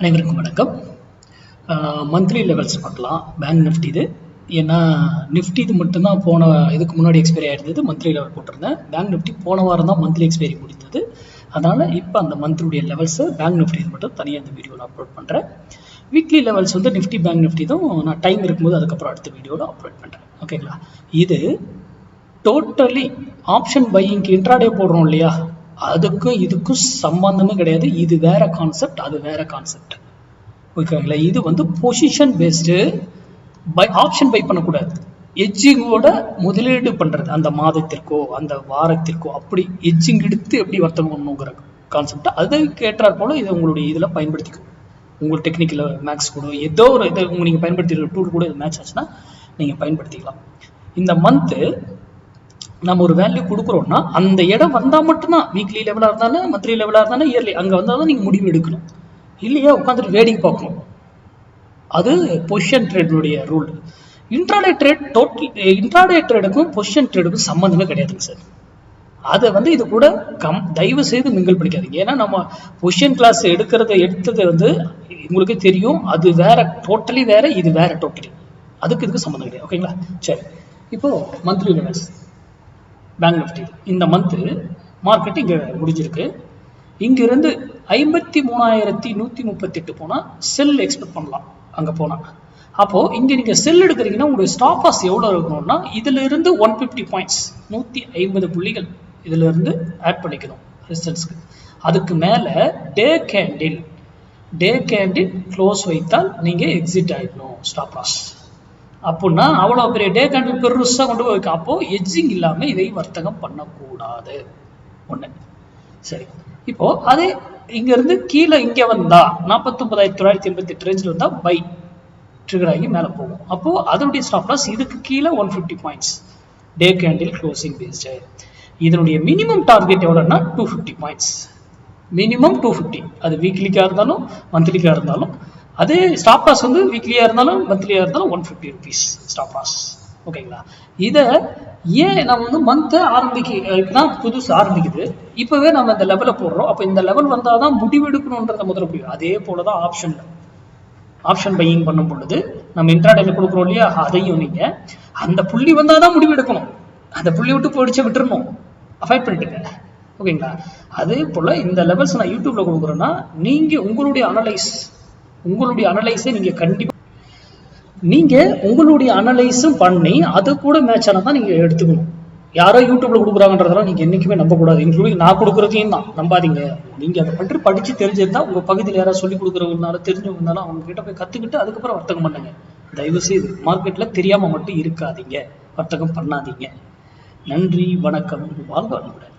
அனைவருக்கும் வணக்கம். Monthly levels பார்க்கலாம். பேங்க் நிஃப்டி இது. ஏன்னா நிஃப்டி இது மட்டும்தான் இதுக்கு முன்னாடி எக்ஸ்பைரி ஆகிருந்தது. மந்த்லி லெவல் போட்டிருந்தேன். பேங்க் நிஃப்டி போன வாரம் தான் மந்த்லி எக்ஸ்பைரி முடிந்தது. அதனால் இப்போ அந்த மந்த்லுடைய லெவல்ஸை பேங்க் நிஃப்டி இது மட்டும் தனியாக இந்த வீடியோவில் அப்லோட் பண்ணுறேன். Weekly levels Nifty bank Nifty தான் நான் டைம் இருக்கும்போது அதுக்கப்புறம் அடுத்த வீடியோவில் அப்லோட் பண்ணுறேன். ஓகேங்களா? இது டோட்டலி ஆப்ஷன் பையிங்க்கு இன்ட்ராடே போடுறோம் இல்லையா, அதுக்கும் இதுக்கும் சம்பந்தமே கிடையாது. இது வேற கான்செப்ட், அது வேற கான்செப்ட். ஓகேங்களா? இது பொசிஷன் பேஸ்டு ஆப்ஷன் பை பண்ணக்கூடாது. எட்ஜிங்கோட முதலீடு பண்றது, அந்த மாதத்திற்கோ அந்த வாரத்திற்கோ அப்படி எட்ஜிங் எடுத்து எப்படி வர்த்தகம் பண்ணணுங்கிற கான்செப்ட். அதை கேட்டார் போல இதை உங்களுடைய இதில் பயன்படுத்திக்கும். உங்கள் டெக்னிக்கல் மேக்ஸ் கூட ஏதோ ஒரு இதை நீங்கள் பயன்படுத்திக்கிற டூல் கூட இது மேட்ச் ஆச்சுன்னா நீங்கள் பயன்படுத்திக்கலாம். இந்த மந்த்து நம்ம ஒரு வேல்யூ கொடுக்குறோம்னா அந்த இடம் வந்தால் மட்டும்தான், வீக்லி லெவலாக இருந்தாலும் மந்த்லி லெவலாக இருந்தாலும் இயர்லி, அங்கே வந்தால் தான் நீங்கள் முடிவு எடுக்கணும். இல்லையா உட்காந்துட்டு ட்ரேடிங் பார்க்கணும். அது பொசிஷன் ட்ரேடுடைய ரூல். இன்ட்ராடே ட்ரேடுக்கும் பொசிஷன் ட்ரேடுக்கும் சம்மந்தமே கிடையாதுங்க சார். அதை இது கூட தயவு செய்து மிங்கிள் பண்ணிக்காதீங்க. ஏன்னா நம்ம பொசிஷன் கிளாஸ் எடுத்தது உங்களுக்கு தெரியும். அது வேற, டோட்டலி வேற, இது வேற டோட்டலி. இதுக்கு சம்மந்தம் கிடையாது. ஓகேங்களா? சரி, இப்போ மந்த்லி லெவல்ஸ் பேங்க் நிஃப்டி இந்த மந்த்து மார்க்கெட் இங்கே முடிஞ்சிருக்கு. இங்கிருந்து 53,138 போனால் செல் எக்ஸ்பெக்ட் பண்ணலாம். அங்கே போனால் அப்போது இங்கே நீங்கள் செல் எடுக்கிறீங்கன்னா உங்களுடைய ஸ்டாப் லாஸ் எவ்வளோ இருக்கணும்னா இதில் இருந்து 150 பாயிண்ட்ஸ், 150 புள்ளிகள் இதில் இருந்து ஆட் பண்ணிக்கணும் ரெசிஸ்டன்ஸ்க்கு. அதுக்கு மேலே டே கேண்டில் க்ளோஸ் வைத்தால் நீங்கள் எக்ஸிட் ஆகிடணும் ஸ்டாப் லாஸ். அப்படின்னா அவ்வளோ பெரிய டே கேண்டில் பெருசாக கொண்டு போய் வைக்க. அப்போ எட்ஜிங் இல்லாமல் இதை வர்த்தகம் பண்ணக்கூடாது. ஒன்று. சரி, இப்போ அதே இங்கேருந்து கீழே இங்கே வந்தா 49,988 ரேஞ்சில் வந்தால் பை ட்ரிகர் ஆகி மேலே போகும். அப்போது அதனுடைய ஸ்டாப் லாஸ் இதுக்கு கீழே 150 பாயிண்ட்ஸ் டே கேண்டில் க்ளோசிங் பேஸ்டு. இதனுடைய மினிமம் டார்கெட் எவ்வளோன்னா 250 பாயிண்ட்ஸ். மினிமம் 250. அது வீக்லிக்காக இருந்தாலும் மந்த்லிக்காக இருந்தாலும். அதே ஸ்டாப் லாஸ் வீக்லியாக இருந்தாலும் மந்த்லியாக இருந்தாலும் 150 ருபீஸ் ஸ்டாப் லாஸ். ஓகேங்களா? இதை ஏன் நம்ம மந்த்து தான் புதுசு ஆரம்பிக்குது, இப்போவே நம்ம இந்த லெவலில் போடுறோம். அப்போ இந்த லெவல் வந்தால் தான் முடிவெடுக்கணுன்றத முதல்ல புரியும். அதே போல தான் ஆப்ஷன் பையிங் பண்ணும் பொழுது நம்ம இன்ட்ராடேல கொடுக்குறோம் இல்லையா, அதையும் நீங்கள் அந்த புள்ளி வந்தால் தான் முடிவெடுக்கணும். அந்த புள்ளி விட்டு போயிடுச்சு விட்டுறணும், அவாய்ட் பண்ணிட்டுங்க. ஓகேங்களா? அதே போல் இந்த லெவல்ஸ் நான் யூடியூப்ல கொடுக்குறேன்னா நீங்கள் உங்களுடைய அனலைஸை நீங்கள் உங்களுடைய அனலைஸும் பண்ணி அது கூட மேட்ச் ஆனால் தான் நீங்கள் எடுத்துக்கணும். யாரோ யூடியூப்ல கொடுக்குறாங்கன்றதெல்லாம் நீங்கள் என்றைக்குமே நம்பக்கூடாது. இன்க்ளூடிங் நான் கொடுக்குறதையும் தான் நம்பாதீங்க. நீங்கள் அதை பற்றி படித்து தெரிஞ்சிருந்தா உங்கள் பகுதியில் யாராவது சொல்லி கொடுக்குறவங்கனால தெரிஞ்சவங்கனாலும் அவங்க கிட்ட போய் கற்றுக்கிட்டு அதுக்கப்புறம் வர்த்தகம் பண்ணுங்க. தயவு செய்து மார்க்கெட்டில் தெரியாமல் மட்டும் இருக்காதீங்க, வர்த்தகம் பண்ணாதீங்க. நன்றி, வணக்கம், வாழ்க வளமுடன்.